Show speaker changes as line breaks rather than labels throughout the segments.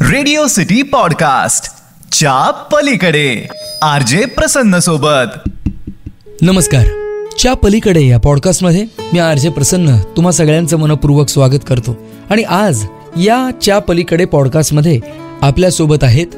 Radio city podcast च्या पलीकडे RJ प्रसन्न सोबत.
नमस्कार. च्या पलीकडे या पॉडकास्टमध्ये मी आरजे प्रसन्न तुम्हा सगळ्यांचं मनपूर्वक स्वागत करतो. आणि आज या च्या पलीकडे पॉडकास्टमध्ये आपल्यासोबत आहेत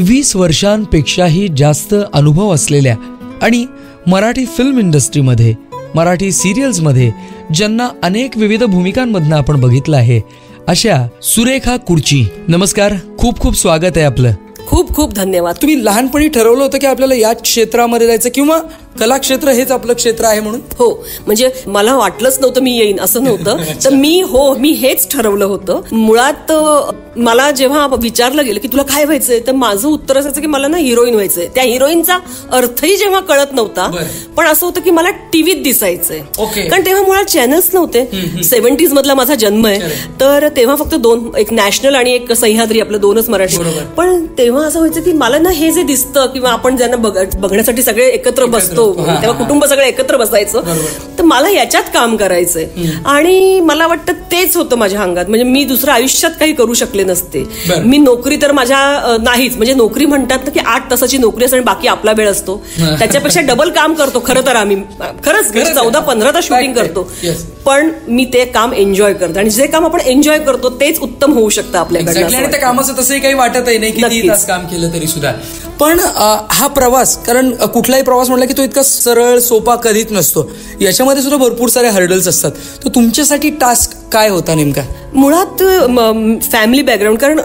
20 वर्षांपेक्षाही जास्त अनुभव असलेल्या आणि मराठी फिल्म इंडस्ट्रीमध्ये, मराठी सिरियल्समध्ये ज्यांना अनेक विविध भूमिकांमधनं आपण बघितलं आहे, अशा सुरेखा कुर्ची. नमस्कार, खूप खूप स्वागत आहे आपलं.
खूप खूप धन्यवाद.
तुम्ही लहानपणी ठरवलं होतं की आपल्याला याच क्षेत्रामध्ये जायचं किंवा कला क्षेत्र हेच आपलं क्षेत्र आहे म्हणून?
हो, म्हणजे मला वाटलंच नव्हतं मी येईन असं नव्हतं. तर मी हेच ठरवलं होतं. मुळात मला जेव्हा विचारलं गेलं की तुला काय व्हायचंय, तर माझं उत्तर असायचं की मला ना हिरोईन व्हायचंय. त्या हिरोईनचा अर्थही जेव्हा कळत नव्हता, पण असं होतं की मला टीव्हीत दिसायचंय. कारण तेव्हा मुळात चॅनल्स नव्हते. 70s मधला माझा जन्म आहे, तर तेव्हा फक्त दोन, एक नॅशनल आणि एक सह्याद्री, आपलं दोनच मराठी. पण तेव्हा असं व्हायचं की मला ना हे जे दिसतं किंवा आपण ज्यांना बघण्यासाठी सगळे एकत्र बसतो, तेव्हा कुटुंब सगळं एकत्र बसायचं, तर मला याच्यात काम करायचंय. आणि मला वाटतं तेच होतं माझ्या अंगात. म्हणजे मी दुसरं आयुष्यात काही करू शकले नसते. मी नोकरी तर माझ्या नाहीच, म्हणजे नोकरी म्हणतात ना की 8 तासाची नोकरी असते आणि बाकी आपला वेळ असतो, त्याच्यापेक्षा डबल काम करतो खरं तर आम्ही. खरंच 14-15 तास शूटिंग करतो, पण मी ते काम एन्जॉय करतो. आणि जे काम आपण एन्जॉय करतो तेच उत्तम होऊ शकतं आपल्याकडे.
आणि त्या कामाचं तसंही काही वाटतही नाही की 3 तास काम केलं तरी सुद्धा. पण हा प्रवास, कारण कुठलाही प्रवास म्हटला की तो इतका सरळ सोपा कधीच नसतो. याच्यामध्ये सुद्धा भरपूर सारे हर्डल्स असतात. तर तुमच्यासाठी टास्क काय होता नेमका?
मुळात फॅमिली बॅकग्राऊंड, कारण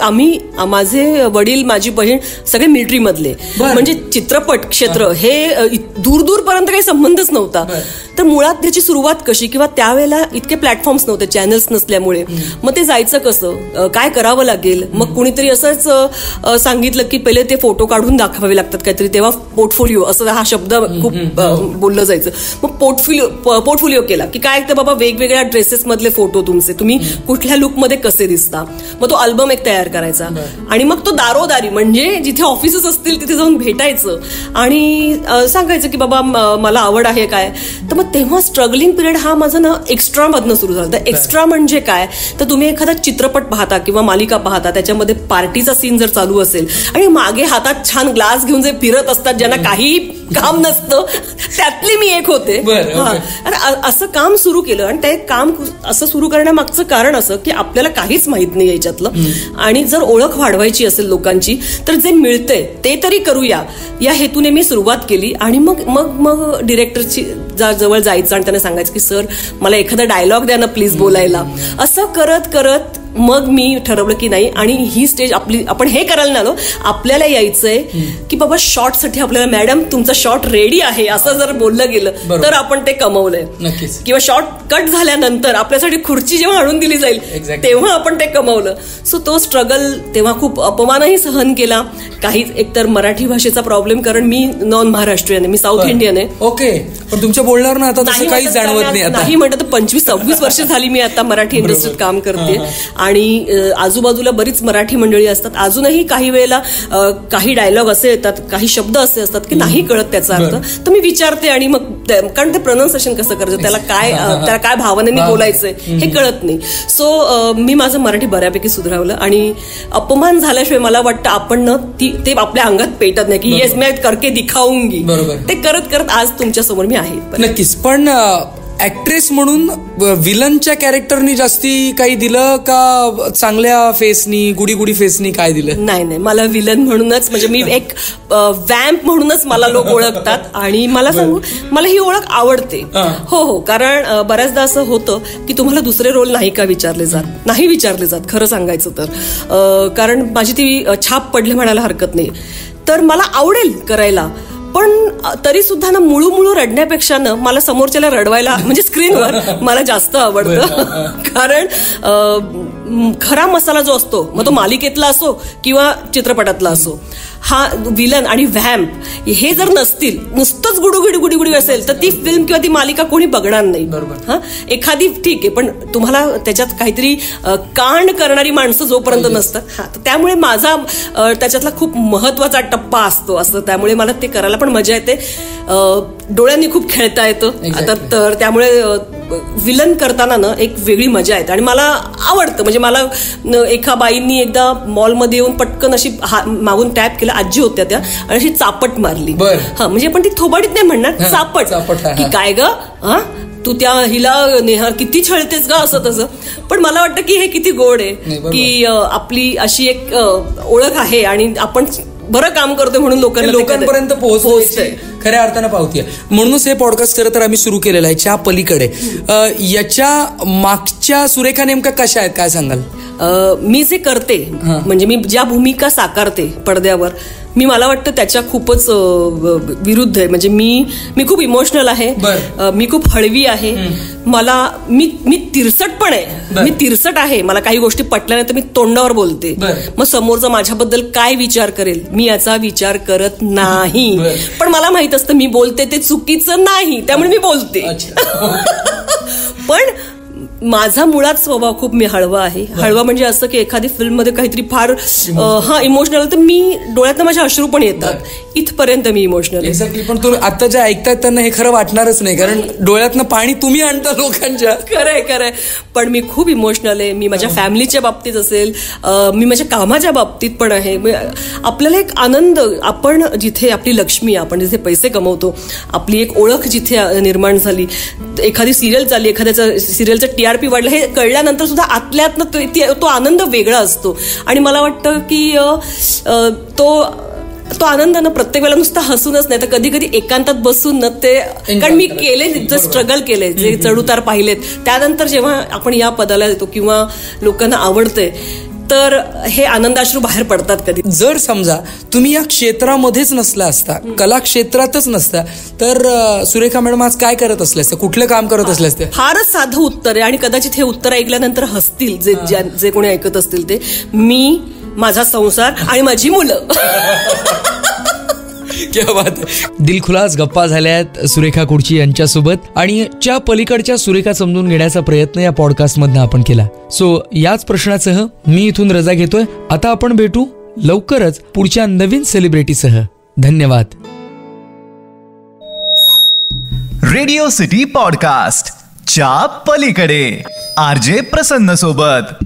माझे वडील, माझी बहीण सगळे मिलिटरी मधले, म्हणजे चित्रपट क्षेत्र हे दूर दूरपर्यंत काही संबंधच नव्हता. तर मुळात त्याची सुरुवात कशी, किंवा त्यावेळेला इतके प्लॅटफॉर्म्स नव्हते, चॅनल्स नसल्यामुळे. मग ते जायचं कसं, काय करावं लागेल. मग कुणीतरी असंच सांगितलं की पहिले ते फोटो काढून दाखवावे लागतात काहीतरी. तेव्हा पोर्टफोलिओ असं हा शब्द खूप बोललं जायचं. मग पोर्टफोलिओ केला की काय, तर बाबा वेगवेगळ्या ड्रेसेस मधले फोटो तुमचे, तुम्ही कुठल्या लुकमध्ये कसे दिसता. मग तो अल्बम एक तयार करायचा आणि मग तो दारोदारी, म्हणजे जिथे ऑफिसेस असतील तिथे जाऊन भेटायचं आणि सांगायचं की बाबा मला आवड आहे काय. तर मग तेव्हा स्ट्रगलिंग पिरियड हा माझा ना एक्स्ट्रा मधनं सुरू झाला. तर एक्स्ट्रा म्हणजे काय, तर तुम्ही एखादा चित्रपट पाहता किंवा मालिका पाहता, त्याच्यामध्ये पार्टीचा सीन जर चालू असेल आणि मागे हातात छान ग्लास घेऊन जे फिरत असतात, ज्यांना काही काम नसतं, त्यातली मी एक होते. असं काम सुरू केलं. आणि ते काम असं सुरू करण्यामागचं कारण असं की आपल्याला काहीच माहित नाही याच्यातलं, आणि जर ओळख वाढवायची असेल लोकांची, तर जे मिळतंय ते तरी करूया, या हेतूने मी सुरुवात केली. आणि मग मग मग डिरेक्टरची जवळ जायचं आणि त्यांना सांगायचं की सर मला एखादा डायलॉग द्या ना प्लीज बोलायला. असं करत करत मग मी ठरवलं की नाही, आणि ही स्टेज आपली, आपण हे करायला नाही आलो, आपल्याला यायचंय की बाबा शॉर्टसाठी आपल्याला मॅडम तुमचा शॉर्ट रेडी आहे असं जर बोललं गेलं तर आपण ते कमवलंय. किंवा शॉर्ट कट झाल्यानंतर आपल्यासाठी खुर्ची जेव्हा आणून दिली जाईल तेव्हा आपण ते कमवलं. सो तो स्ट्रगल तेव्हा खूप अपमानही सहन केला. काही एकतर मराठी भाषेचा प्रॉब्लेम, कारण मी नॉन महाराष्ट्रीयन आहे, मी साऊथ इंडियन आहे.
ओके, पण तुमच्या बोलण्यावर ना आता तसं काही जाणवत नाही.
नाही म्हणतात, 25-26 वर्ष झाली मी आता मराठी इंडस्ट्रीत काम करते. आणि आजूबाजूला बरीच मराठी मंडळी असतात. अजूनही काही वेळेला काही डायलॉग असे येतात, काही शब्द असे असतात की नाही कळत त्याचा अर्थ. तर मी विचारते आणि मग, कारण ते प्रोनाउन्सिएशन कसं करायचं, त्याला काय भावनेने बोलायचंय हे कळत नाही. सो मी माझं मराठी बऱ्यापैकी सुधारवलं. आणि अपमान झाल्याशिवाय मला वाटतं आपण ते आपल्या अंगात पेटत नाही की येस मैं करके दिखाऊंगी. ते करत करत आज तुमच्या समोर मी आहे.
नक्कीच. पण ऍक्ट्रेस म्हणून विलनच्या कॅरेक्टरनी जास्ती काही दिलं का चांगल्या फेसनी, गुडी फेसनी काय दिलं?
नाही, मला विलन म्हणूनच, म्हणजे मी एक वॅम्प म्हणूनच मला लोक ओळखतात. आणि मला सांगू, मला ही ओळख आवडते. हो, कारण बऱ्याचदा असं होतं की तुम्हाला दुसरे रोल नाही का विचारले जात, खरं सांगायचं तर. कारण माझी ती छाप पडली म्हणायला हरकत नाही. तर मला आवडेल करायला, पण तरी सुद्धा ना मुळू रडण्यापेक्षा ना मला समोरच्याला रडवायला, म्हणजे स्क्रीनवर मला जास्त आवडतं. कारण खरा मसाला जो असतो, मग तो मालिकेतला असो किंवा चित्रपटातला असो, हा विलन आणि व्हॅम्प हे जर नसतील, नुसतंच गुडुगुडी असेल, तर ती फिल्म किंवा ती मालिका कोणी बघणार नाही. एखादी ठीक आहे, पण तुम्हाला त्याच्यात काहीतरी कांड करणारी माणसं जोपर्यंत नसतात, त्यामुळे माझा त्याच्यातला खूप महत्वाचा टप्पा असतो असं. त्यामुळे मला ते करायला पण मजा येते. डोळ्यांनी खूप खेळता येतं आता, तर त्यामुळे विलन करताना ना एक वेगळी मजा येते आणि मला आवडतं. म्हणजे मला एका बाईंनी एकदा मॉलमध्ये येऊन पटकन अशी मागून टॅप केलं, आजी होत्या त्या, आणि अशी चापट मारली. हा म्हणजे पण ती थोबाडीत नाही म्हणणार, चापट की काय ग हा तू त्या हिला नेहा किती छळतेस ग असं तसं. पण मला वाटतं की हे किती गोड आहे की आपली अशी एक ओळख आहे आणि आपण बरं काम करतोय म्हणून
लोकांपर्यंत पोहोचतोय, खऱ्या अर्थानं पावतीये. म्हणूनच हे पॉडकास्ट खरं तर आम्ही सुरू केलेलं आहे, च्या पलीकडे. याच्या मागच्या सुरेखा नेमका कशा आहेत, काय सांगाल?
मी जे करते म्हणजे मी ज्या भूमिका साकारते पडद्यावर, मला वाटतं त्याच्या खूपच विरुद्ध आहे. म्हणजे मी खूप इमोशनल आहे, मी खूप हळवी आहे, मी तिरसट पण आहे, मी तिरसट आहे. मला काही गोष्टी पटल्यानंतर मी तोंडावर बोलते. मग समोरचा माझ्याबद्दल काय विचार करेल मी याचा विचार करत नाही. पण मला माहित असतं मी बोलते ते चुकीचं नाही, त्यामुळे मी बोलते. पण माझा मुळात स्वभाव खूप मी हळवा आहे. हळवा म्हणजे असं की एखादी फिल्ममध्ये काहीतरी फार इमोशनल तर मी डोळ्यातनं माझे अश्रू पण येतात, इथपर्यंत मी इमोशनल.
एक्झॅक्टली. पण तुम्ही आता जे ऐकताय त्यांना हे खरं वाटणारच नाही, कारण डोळ्यातनं पाणी तुम्ही आणता लोकांच्या.
खरंय. पण मी खूप इमोशनल आहे. मी माझ्या फॅमिलीच्या बाबतीत असेल, मी माझ्या कामाच्या बाबतीत पण आहे. आपल्याला एक आनंद, आपण जिथे आपली लक्ष्मी, आपण जिथे पैसे कमवतो, आपली एक ओळख जिथे निर्माण झाली, एखादी सिरियल चालली, एखाद्याचं सिरियलचं TRP वाढलं, हे कळल्यानंतर सुद्धा आतल्यातनं तो आनंद वेगळा असतो. आणि मला वाटतं की तो आनंदानं प्रत्येक वेळेला नुसता हसूनच नाही तर कधी कधी एकांतात बसून ना ते, कारण मी केले जे स्ट्रगल केले, जे चढउतार पाहिलेत, त्यानंतर जेव्हा आपण या पदाला येतो किंवा लोकांना आवडते तर हे आनंदाश्रू बाहेर पडतात कधी.
जर समजा तुम्ही या क्षेत्रामध्येच नसला असता, कला क्षेत्रातच नसता, तर सुरेखा मॅडम आज काय करत असले असते, कुठलं काम करत असले असते?
फारच साधं उत्तर आहे आणि कदाचित हे उत्तर ऐकल्यानंतर हसतील जे कोणी ऐकत असतील ते. मी, माझा संसार आणि माझी मुलं.
क्या बात. दिलखुलास गप्पा झाल्यात सुरेखा कुडची यांच्यासोबत आणि च्या पलीकडच्या सुरेखा समजून घेण्याचा प्रयत्न या पॉडकास्ट मधनं आपण केला. सो याच प्रश्नासह मी इथून रजा घेतोय. आता आपण भेटू लवकरच पुढच्या नवीन सेलिब्रिटीसह. धन्यवाद.
रेडिओ सिटी पॉडकास्ट च्या पलीकडे RJ प्रसन्न सोबत.